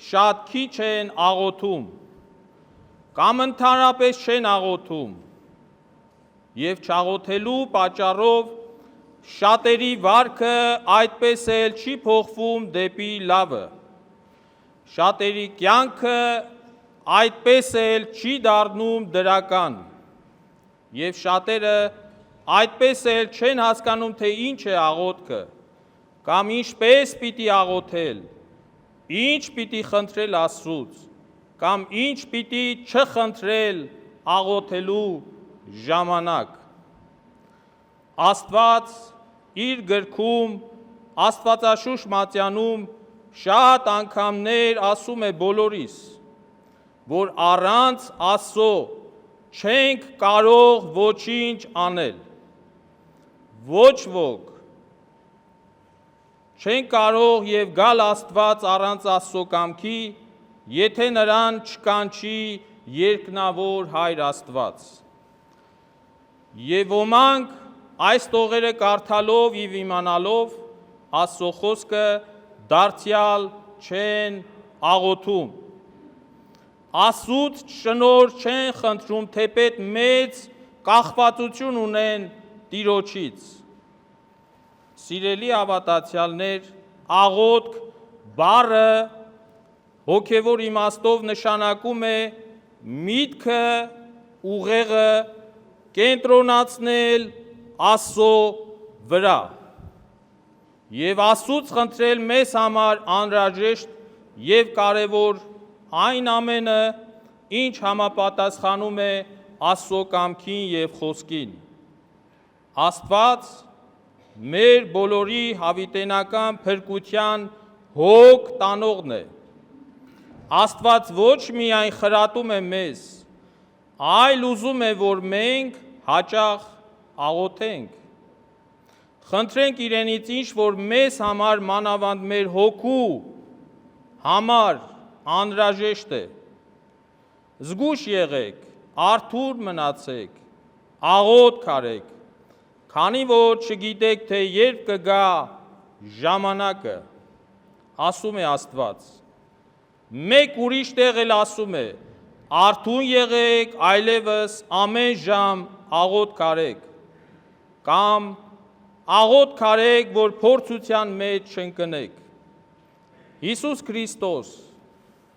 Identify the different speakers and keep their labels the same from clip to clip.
Speaker 1: շատ քիչ են աղոթում, կամ ընդհանրապես չեն աղոթում, և չաղոթելու պատճառով շատերի վարքը այդպես էլ չի փոխվում դեպի լավը, շատերի կյանքը այդպես էլ չի դառնում դրական, և շատերը այդպես էլ չեն հասկանում, թե ինչ է աղոթքը, կամ ինչպես պիտի աղոթել, ինչ պիտի խնդրել Աստծուց, կամ ինչ պիտի չխնդրել աղոթելու ժամանակ։ Աստված իր գրքում, Աստվածաշունչ մատյանում շատ անգամներ ասում է բոլորիս, որ առանց Աստծո չենք կարող ոչինչ անել, ոչ ոք չեն կարող և գալ Աստված առանց Աստծո կամքի, եթե նրան չկանչի երկնավոր Հայր Աստված։ Եվ ոմանք այս տողերը կարդալով և իմանալով Աստծո խոսքը դարձյալ չեն աղոթում, Աստծուց շնորհ չեն խնդրում, թեպետ մեծ կախվածություն ունեն Տիրոջից։ Սիրելի հավատացյալներ, աղոթք բառը հոգևոր իմաստով նշանակում է միտքը, ուղեղը կենտրոնացնել Աստծո վրա, և Աստծուց խնդրել մեզ համար անհրաժեշտ և կարևոր այն ամենը, ինչ համապատասխանում է Աստծո կամքին և խոսքին։ Աստված մեր բոլորի հավիտենական փրկության հոգ տանողն է։ Աստված ոչ միայն խրատում է մեզ, այլ ուզում է, որ մենք հաճախ աղոթենք, խնդրենք իրենից ինչ, որ մեզ համար մանավանդ մեր հոգու համար անհրաժեշտ է։ Զգույշ եղեք, արթուր մնացեք, աղոթք արեք, քանի որ չգիտեք, թե երբ կգա ժամանակը, ասում է Աստված։ Մեկ ուրիշ տեղ էլ ասում է. արթուն եղեք, այլևս ամեն ժամ աղոթք արեք, կամ աղոթք արեք, որ փորձության մեջ չընկնեք։ Հիսուս Քրիստոս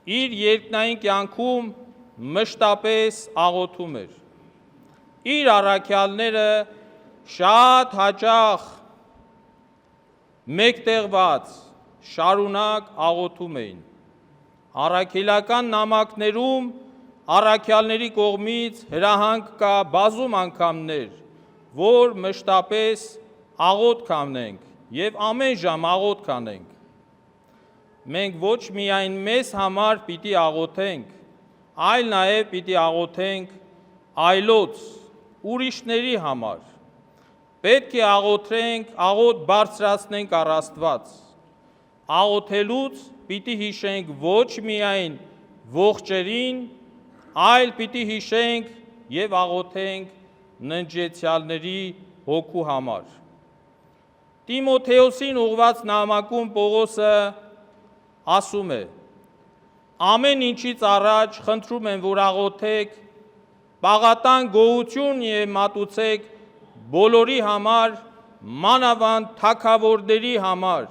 Speaker 1: իր երկնային կյանքում մշտապես աղոթում էր։ Իր առաքյալները շատ հաճախ մեկտեղված շարունակ աղոթում էին։ Առաքելական նամակներում առաքյալների կողմից հրահանգ կա բազում անգամներ, որ մշտապես աղոթք անենք և ամեն ժամ աղոթք անենք։ Մենք ոչ միայն մեզ համար պիտի աղոթենք, այլ նաև պիտի աղոթենք այլոց, ուրիշների համար։ Պետք է աղոթենք, աղոթ բարձրացնենք առ Աստված։ Աղոթելուց պիտի հիշենք ոչ միայն ողջերին, այլ պիտի հիշենք և աղոթենք ննջեցյալների հոգու համար։ Տիմոթեոսին ուղղված նամակում Պողոսը ասում է. ամեն ինչից առաջ խնդրում եմ, որ աղոթեք, պաղատան գոհություն և մատուցեք բոլորի համար, մանավանդ թագավորների համար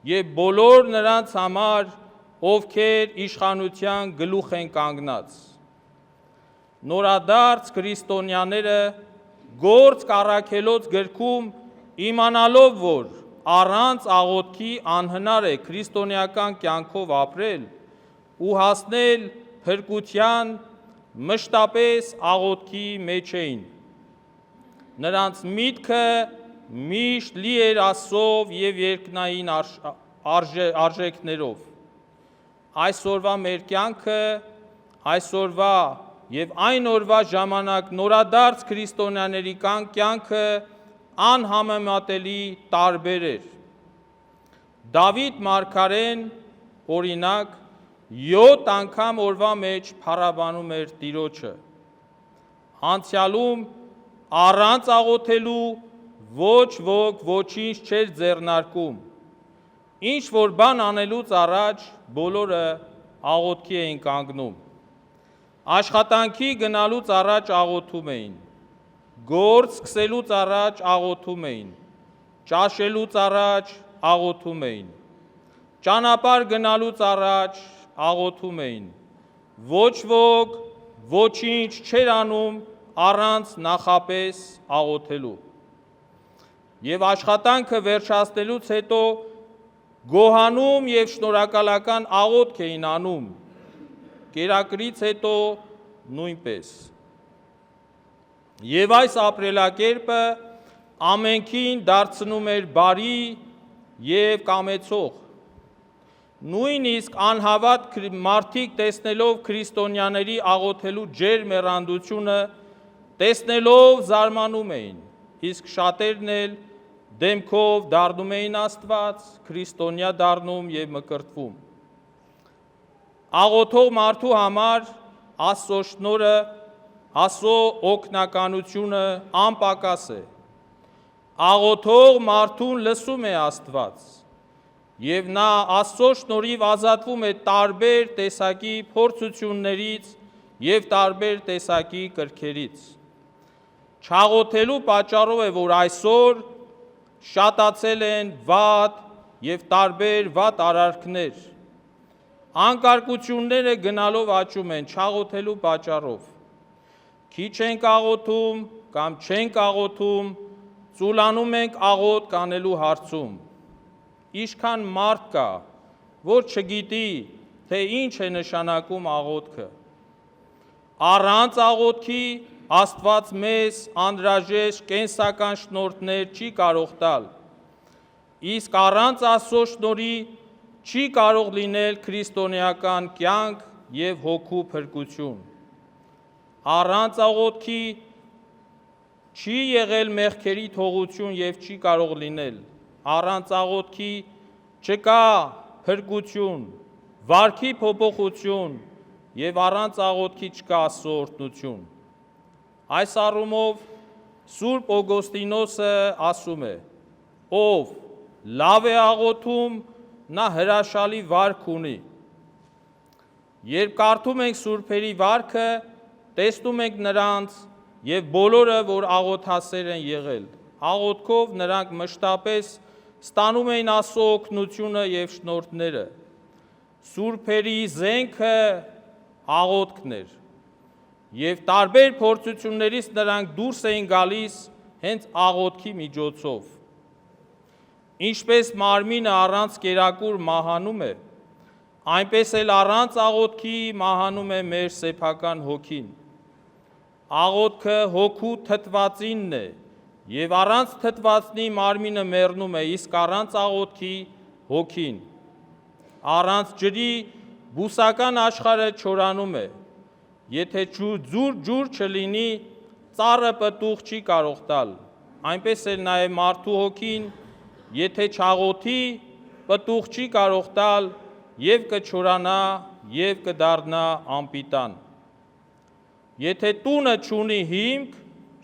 Speaker 1: և բոլոր նրանց համար, ովքեր իշխանության գլուխ են կանգնած։ Նորադարձ քրիստոնյաները Գործք առաքելոց գրքում իմանալով, որ առանց աղոթքի անհնար է քրիստոնեական կյանքով ապրել ու հասնել փրկության, մշտապես աղոթքի մեջ էին։ Նրանց միտքը միշտ լի էր Աստծով և երկնային արժեքներով։ Այսօրվա մեր կյանքը, այսօրվա և այն օրվա ժամանակ նորադարձ քրիստոնյաների կյանքը անհամեմատելի տարբեր էր։ Դավիթ մարգարեն, օրինակ, 7 անգամ օրվա մեջ փառաբանում էր Տիրոջը։ Անցյալում առանց աղոթելու ոչ ոք ոչինչ չէր ձեռնարկում։ Ինչ որ բան անելուց առաջ բոլորը աղոթքի էին կանգնում։ Աշխատանքի գնալուց առաջ աղոթում էին։ Գործ սկսելուց առաջ աղոթում էին։ Ճաշելուց առաջ աղոթում էին։ Ճանապարհ գնալուց առաջ աղոթում էին։ Ոչ ոք ոչինչ չէր անում առանց նախապես աղոթելու։ Եվ աշխատանքը վերջացնելուց հետո գոհանում եւ շնորհակալական աղոթք էին անում։ Կերակրից հետո նույնպես։ Եվ այս ապրելակերպը ամենքին դարձնում էր բարի եւ կամեցող։ Նույնիսկ անհավատ մարդիկ տեսնելով քրիստոնյաների աղոթելու ջերմ հեռանդությունը, տեսնելով զարմանում էին, իսկ շատերն էլ դեմքով դառնում էին Աստված, քրիստոնյա դառնում եւ մկրտվում։ Աղոթող մարդու համար Աստծո շնորհը, Աստծո օգնականությունը անպակաս է։ Աղոթող մարդուն լսում է Աստված, եւ նա Աստծո շնորհիվ ազատվում է տարբեր տեսակի փորձություններից եւ տարբեր տեսակի կրքերից։ Չաղոթելու պատճառով է, որ այսօր շատացել են վատ եւ տարբեր վատ արարքներ։ Անկարգությունները գնալով աճում են չաղոթելու պատճառով։ Քիչ ենք աղոթում կամ չենք աղոթում, ծուլանում ենք աղոթք անելու հարցում։ Ինչքան մարդ կա, որ չգիտի, թե ինչ է նշանակում աղոթքը։ Առանց աղոթքի Աստված մեզ անհրաժեշտ կենսական շնորհներ չի կարող տալ, իսկ առանց Աստծո շնորհի չի կարող լինել քրիստոնեական կյանք եւ հոգու փրկություն։ Առանց աղոթքի չի եղել մեղքերի թողություն եւ չի կարող լինել։ Առանց աղոթքի չկա փրկություն, վարքի փոփոխություն եւ առանց աղոթքի չկա Աստծո օրհնություն։ Այս առումով Սուրբ Օգոստինոսը ասում է. ով լավ է աղոթում, նա հրաշալի վարք ունի։ Երբ կարդում ենք սուրբերի վարքը, տեսնում ենք նրանց եւ բոլորը, որ աղոթասեր են եղել։ Աղոթքով նրանք մշտապես ստանում էին Աստծո օգնությունը եւ շնորհները։ Սուրբերի զենքը աղոթքն էր։ Եվ տարբեր փորձություններից նրանք դուրս էին գալիս հենց աղոթքի միջոցով։ Ինչպես մարմինը առանց կերակուր մահանում է, այնպես էլ առանց աղոթքի մահանում է մեր սեփական հոգին։ Աղոթքը հոգու թթվածինն է, եւ առանց թթվածնի մարմինը մեռնում է, իսկ առանց աղոթքի հոգին։ Առանց ջրի բուսական աշխարհը չորանում է։ Եթե ջուր չլինի, ծառը պտուղ չի կարող տալ, այնպես էլ նաև մարդու հոգին, եթե չաղոթի, պտուղ չի կարող տալ եւ կչորանա եւ կդառնա անպիտան։ Եթե տունը չունի հիմք,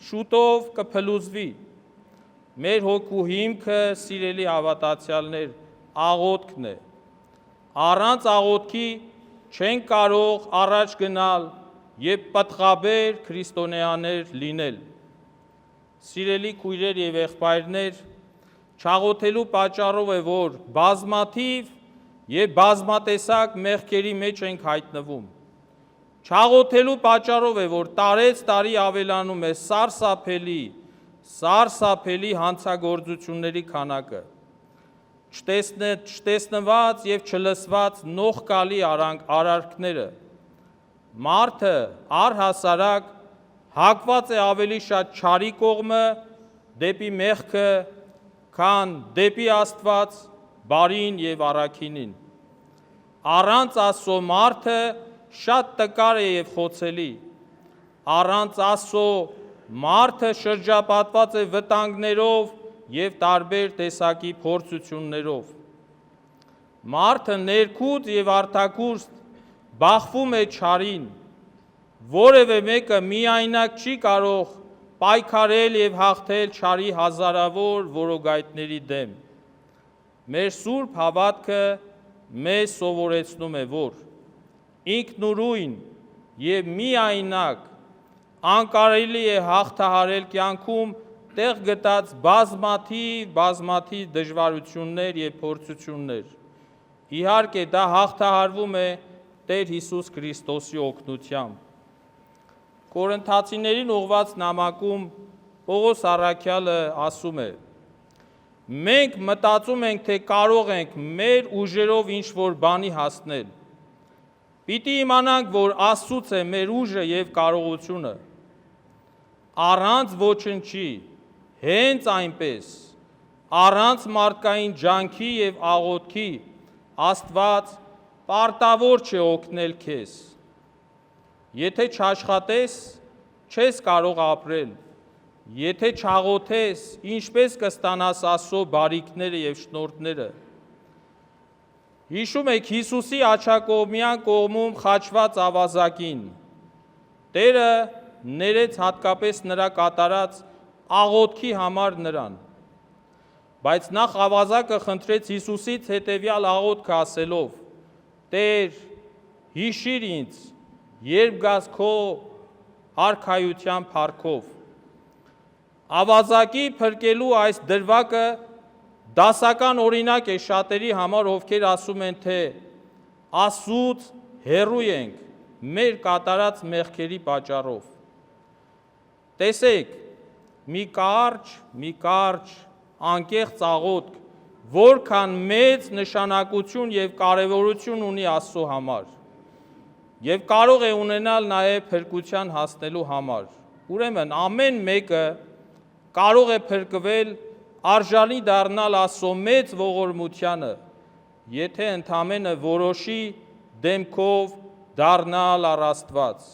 Speaker 1: շուտով կփլուզվի։ Մեր հոգու հիմքը, սիրելի հավատացյալներ, աղոթքն է։ Առանց աղոթքի չենք կարող առաջ գնալ եւ պտղաբեր քրիստոնյաներ լինել։ Սիրելի քույրեր եւ եղբայրներ, չաղոթելու պատճառով է, որ բազմաթիվ եւ բազմատեսակ մեղքերի մեջ ենք հայտնվում։ Չաղոթելու պատճառով է, որ տարեց տարի ավելանում է սարսափելի հանցագործությունների քանակը։ Չտեսնված եւ չլսված նողկալի արարքները։ Մարդը առհասարակ հակված է ավելի շատ չարի կողմը դեպի մեղքը, քան դեպի Աստված, բարին եւ առաքինին։ Առանց Աստծո մարդը շատ տկար է եւ խոցելի։ Առանց Աստծո մարդը շրջապատված է վտանգներով եւ տարբեր տեսակի փորձություններով։ Մարդը ներքուց եւ արտաքուստ բախվում է չարին, որևէ մեկը միայնակ չի կարող պայքարել եւ հաղթել չարի հազարավոր որոգայթների դեմ։ Մեր սուրբ հավատքը մեզ սովորեցնում է, որ ինքնուրույն եւ միայնակ անկարելի է հաղթահարել կյանքում տեղ գտած բազմաթիվ դժվարություններ եւ փորձություններ։ Իհարկե դա հաղթահարվում է Տեր Հիսուս Քրիստոսի օգնությամբ։ Կորինթացիներին ուղված նամակում Պողոս առաքյալը ասում է. մենք մտածում ենք, թե կարող ենք մեր ուժերով ինչ-որ բանի հասնել։ Պիտի իմանանք, որ Աստծուց է մեր ուժը եւ կարողությունը։ Առանց ոչնչի, հենց այնպես, առանց մարդկային ջանքի եւ աղոթքի Աստված պարտավոր չէ օգնել քեզ։ Եթե չաշխատես, չես կարող ապրել։ Եթե չաղոթես, ինչպես կստանաս Աստծո բարիքները եւ շնորհները։ Հիշում եք Հիսուսի աջակողմյան կողմում խաչված ավազակին։ Տերը ներեց հատկապես նրա կատարած աղոթքի համար նրան։ Բայց նախ ավազակը խնդրեց Հիսուսից հետևյալ աղոթքը ասելով. Տեր, հիշիր ինձ, երբ գաս քո արքայության փառքով։ Ավազակի փրկելու այս դրվագը դասական օրինակ է շատերի համար, ովքեր ասում են, թե Աստծուց հեռու ենք մեր կատարած մեղքերի պատճառով։ Տեսեք, մի կարճ, անկեղծ աղոթք, որքան մեծ նշանակություն եւ կարեւորություն ունի Աստծո համար եւ կարող է ունենալ նաեւ փրկության հասնելու համար։ Ուրեմն ամեն մեկը կարող է փրկվել, արժանի դառնալ Աստծո մեծ ողորմությանը, եթե ընդամենը որոշի դեմքով դառնալ առ Աստված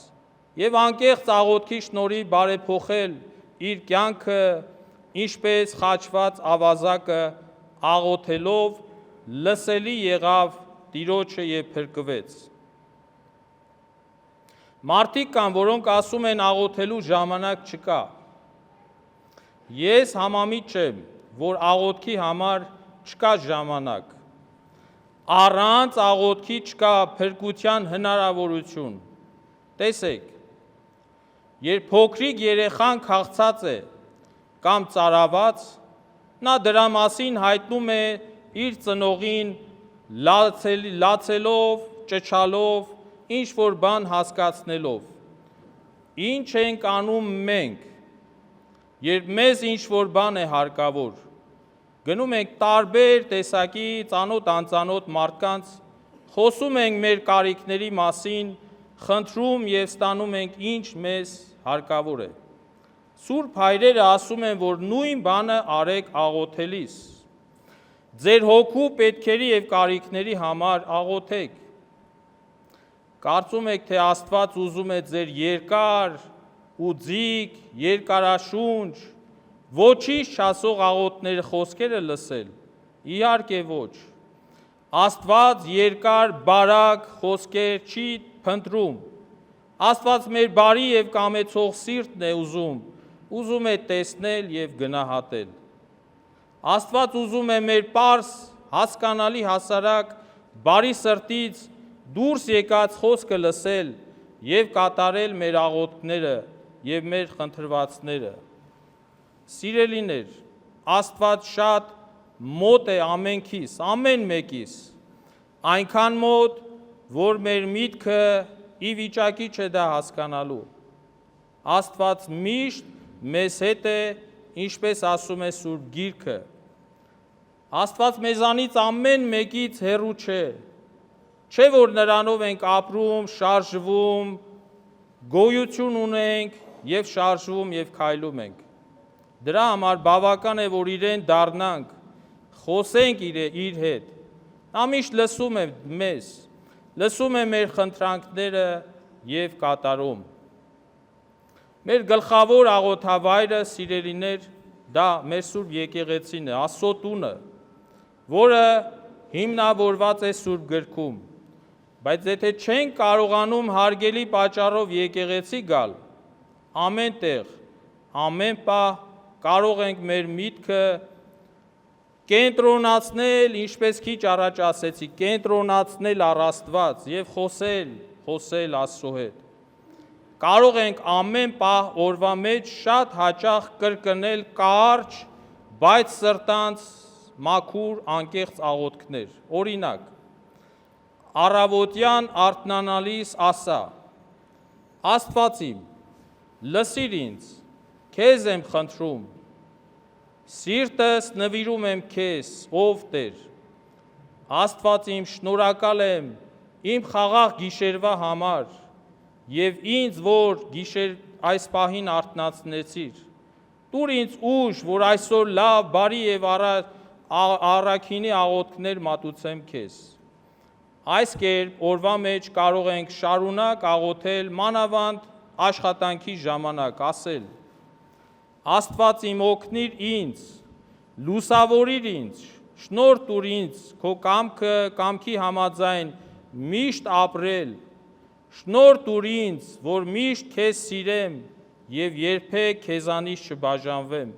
Speaker 1: եւ անկեղծ աղոթքի շնորհիվ բարեփոխել իր կյանքը, ինչպես խաչված ավազակը աղոթելով լսելի եղավ Տիրոջը եւ փրկվեց։ Մարդիկ կան, որոնք ասում են աղոթելու ժամանակ չկա։ Ես համամիտ չեմ, որ աղոթքի համար չկա ժամանակ։ Առանց աղոթքի չկա փրկության հնարավորություն։ Տեսեք, երբ փոքրիկ երեխան քաղցած է կամ ծարաված, նա դրա մասին հայտնում է իր ծնողին լացելով, ճչալով, ինչ-որ բան հասկացնելով։ Ինչ ենք անում մենք, երբ մեզ ինչ-որ բան է հարկավոր։ Գնում ենք տարբեր տեսակի ծանոթ-անծանոթ մարդկանց, խոսում ենք մեր կարիքների մասին, խնդրում եւ ստանում ենք ինչ մեզ հարկավոր է։ Սուրբ հայրերը ասում են, որ նույն բանը արեք աղոթելիս։ Ձեր հոգու պետքերի եւ կարիքների համար աղոթեք։ Կարծում եք, թե Աստված ուզում է ձեր երկար ու ձիգ, երկարաշունչ, ոչինչ չասող աղոթքների խոսքերը լսել։ Իհարկե ոչ։ Աստված երկար, բարակ խոսքեր չի փնտրում։ Աստված մեր բարի եւ կամեցող սիրտն է ուզում է տեսնել եւ գնահատել։ Աստված ուզում է մեր պարզ, հասկանալի հասարակ, բարի սրտից դուրս եկած խոսքը լսել եւ կատարել մեր աղոթքները եւ մեր խնդրվածները։ Սիրելիներ, Աստված շատ մոտ է ամենքիս, ամեն մեկիս, այնքան մոտ, որ մեր միտքը ի վիճակի չէ դա հասկանալու։ Աստված միշտ մեզ հետ է, ինչպես ասում է Սուրբ Գիրքը։ Աստված մեզանից ամեն մեկից հեռու չէ։ Չէ որ նրանով ենք ապրում, շարժվում, գոյություն ունենք եւ շարժվում եւ քայլում ենք։ Դրա համար բավական է, որ իրեն դառնանք, խոսենք իր հետ։ Նա միշտ լսում է մեզ, լսում է մեր խնդրանքները եւ կատարում։ Մեր գլխավոր աղոթավայրը, սիրելիներ, դա մեր Սուրբ եկեղեցին է, Աստծո տունը, որը հիմնավորված է Սուրբ Գրքում։ Բայց եթե չենք կարողանում հարգելի պատճառով եկեղեցի գալ, ամեն տեղ, ամեն պահ կարող ենք մեր միտքը կենտրոնացնել, ինչպես քիչ առաջ ասեցի, կենտրոնացնել առ Աստված եւ խոսել Աստծո հետ։ Կարող ենք ամեն պահ օրվա մեջ շատ հաճախ կրկնել կարճ, բայց սրտանց մաքուր անկեղծ աղոթքներ։ Օրինակ, առավոտյան արթնանալիս ասա. Աստված իմ, լսիր ինձ, քեզ եմ խնդրում, սիրտս նվիրում եմ քեզ, ով Տեր։ Աստված իմ, շնորհակալ եմ իմ խաղաղ գիշերվա համար եւ ինձ, որ գիշեր այս պահին արթնացնեցիր։ Տուր ինձ ուժ, որ այսօր լավ, բարի եւ առաքինի աղոթքներ մատուցեմ քեզ։ Այս կերպ օրվա մեջ կարող ենք շարունակ աղոթել մանավանդ աշխատանքի ժամանակ, ասել. Աստված իմ օգնիր ինձ, լուսավորիր ինձ, շնորհ տուր ինձ քո կամքի համաձայն միշտ ապրել, շնորհ տուր ինձ, որ միշտ քեզ սիրեմ եւ երբեք քեզանից չբաժանվեմ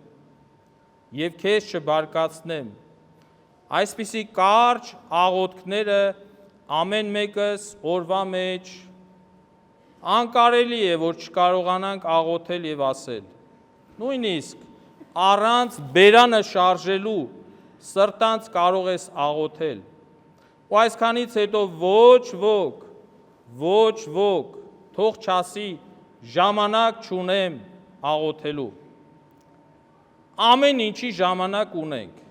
Speaker 1: եւ քեզ չբարկացնեմ։ Այսպիսի կարճ աղոթքները ամեն մեկս օրվա մեջ անկարելի է, որ չկարողանանք աղոթել եւ ասել։ Նույնիսկ առանց բերանը շարժելու սրտանց կարող ես աղոթել։ Ու այսքանից հետո ոչ ոք թող չասի ժամանակ չունեմ աղոթելու։ Ամեն ինչի ժամանակ ունենք։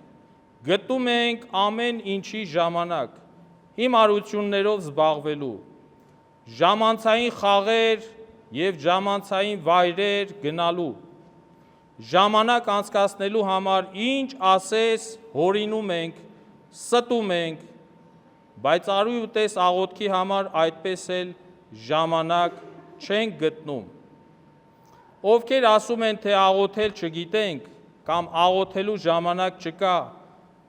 Speaker 1: Գտնում ենք ամեն ինչի ժամանակ հիմարություններով զբաղվելու, ժամանցային խաղեր եւ ժամանցային վայրեր գնալու, ժամանակ անցկացնելու համար ինչ ասես հորինում ենք, ստում ենք, բայց արի ու տես աղոթքի համար այդպես էլ ժամանակ չենք գտնում։ Ովքեր ասում են, թե աղոթել չգիտենք կամ աղոթելու ժամանակ չկա,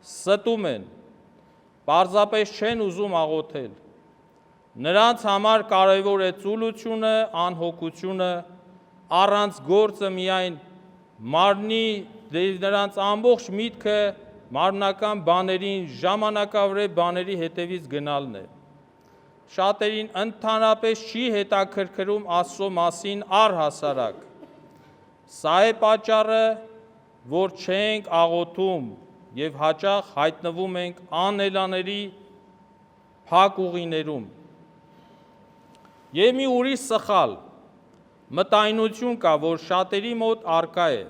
Speaker 1: ստում են, պարզապես չեն ուզում աղոթել։ Նրանց համար կարևոր է ծուլությունը, անհոգությունը, առանց գործը միայն մարմնի նրանց ամբողջ միտքը մարմնական բաներին, ժամանակավրե բաների հետևից գնալն է։ Շատերին ընդհանրապես չի հետաքրքրում Աստծո մասին առհասարակ։ Սա է պատճառը, որ չենք աղոթում եւ հաճախ հայտնվում ենք անելանելի փակ ուղիներում։ Եվ մի ուրիշ սխալ մտայնություն կա, որ շատերի մոտ առկա է։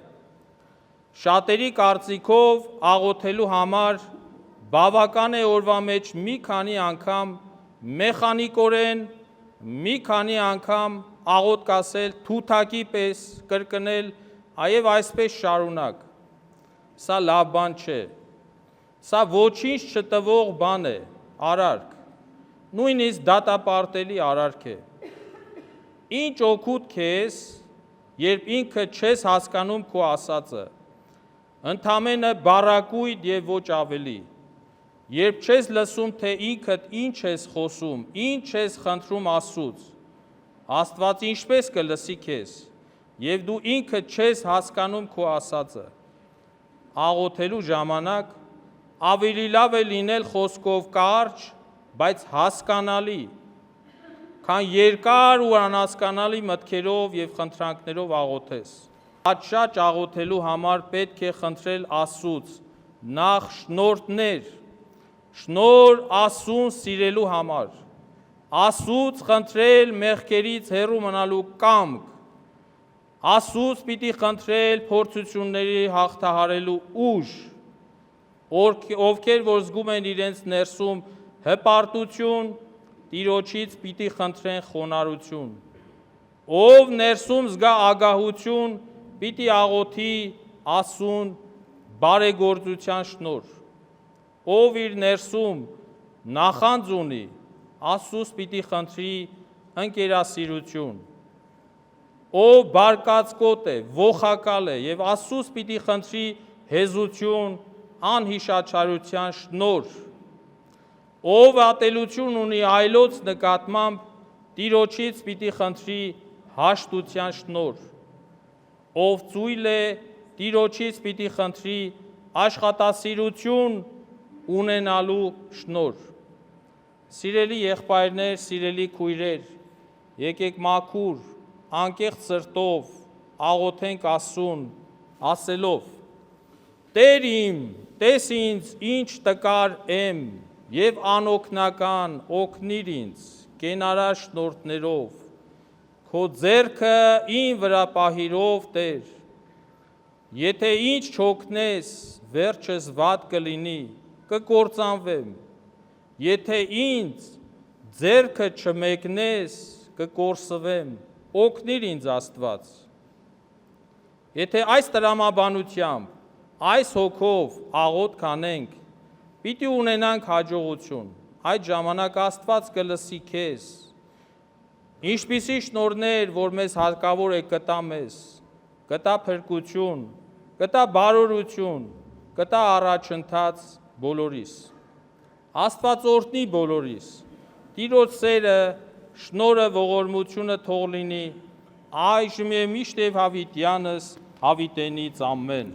Speaker 1: Շատերի կարծիքով աղոթելու համար բավական է օրվա մեջ մի քանի անգամ մեխանիկորեն, մի քանի անգամ աղոթք ասել, թութակի պես կրկնել, այև այսպես շարունակ։ Սա լավ բան չէ։ Սա ոչինչ չտվող բան է, արարք։ Նույնիսկ դատապարտելի արարք է։ Ինչ օգուտ քեզ, երբ ինքը չես հասկանում քո ասածը, ընդամենը բառակույտ եւ ոչ ավելի, երբ չես լսում, թե ինքդ ինչ ես խոսում, ինչ ես խնդրում Աստծուց, Աստված ինչպես կլսի քեզ, եւ դու ինքդ չես հասկանում քո ասածը, աղոթելու ժամանակ ավելի լավ է լինել խոսքով կարճ, բայց հասկանալի, քան երկար ու անհասկանալի մտքերով եւ խնդրանքներով աղոթես։ Շատ աղոթելու համար պետք է խնդրել Աստծուց նախ շնորհներ, շնորհ Աստծուն սիրելու համար, Աստծուց խնդրել մեղքերից հեռու մնալու կամք, Աստծուց պիտի խնդրել փորձությունների հաղթահարելու ուժ, ովքեր որ զգում են իրենց ներսում հպարտություն, Տիրոջից պիտի խնդրեն խոնարհություն, ով ներսում զգա ագահություն, պիտի աղոթի Աստծուն բարեգործության շնորհ, ով իր ներսում նախանձ ունի, Աստծուց պիտի խնդրի ընկերասիրություն, ով բարկացկոտ է, ոխակալ է եւ Աստծուց պիտի խնդրի հեզություն, անհիշաչարության շնորհ, ով ատելություն ունի այլոց նկատմամբ, Տիրոջից պիտի խնդրի հաշտության շնորհ, ով ծույլ է, Տիրոջից պիտի խնդրի աշխատասիրություն ունենալու շնորհ։ Սիրելի եղբայրներ, սիրելի քույրեր, եկեք մաքուր, անկեղծ սրտով աղոթենք Աստծուն, ասելով. Տեր իմ, տես ինձ ինչ տկար եմ և անօգնական, օգնիր ինձ կենարար շնորհներով, քո ձեռքը իմ վրա պահիրով, Տեր, եթե ինչ չօգնես, վերջս վատ կլինի, կկործանվեմ, եթե ինձ ձեռքը չմեկնես, կկորսվեմ, օգնիր ինձ Աստված։ Եթե այս տրամաբանությամբ, այս հոգով աղոթք անենք, պիտի ունենանք հաջողություն, այդ ժամանակ Աստված կլսի քեզ, ինչպիսի շնորհներ, որ մեզ հարկավոր է կտա մեզ, կտա փրկություն, կտա բարօրություն, կտա առաջընթաց բոլորիս։ Աստված օրհնի բոլորիս, Տիրոջ սերը, շնորհը, ողորմությունը թող լինի այժմ և միշտ և հավիտյանս հավիտենից ամեն։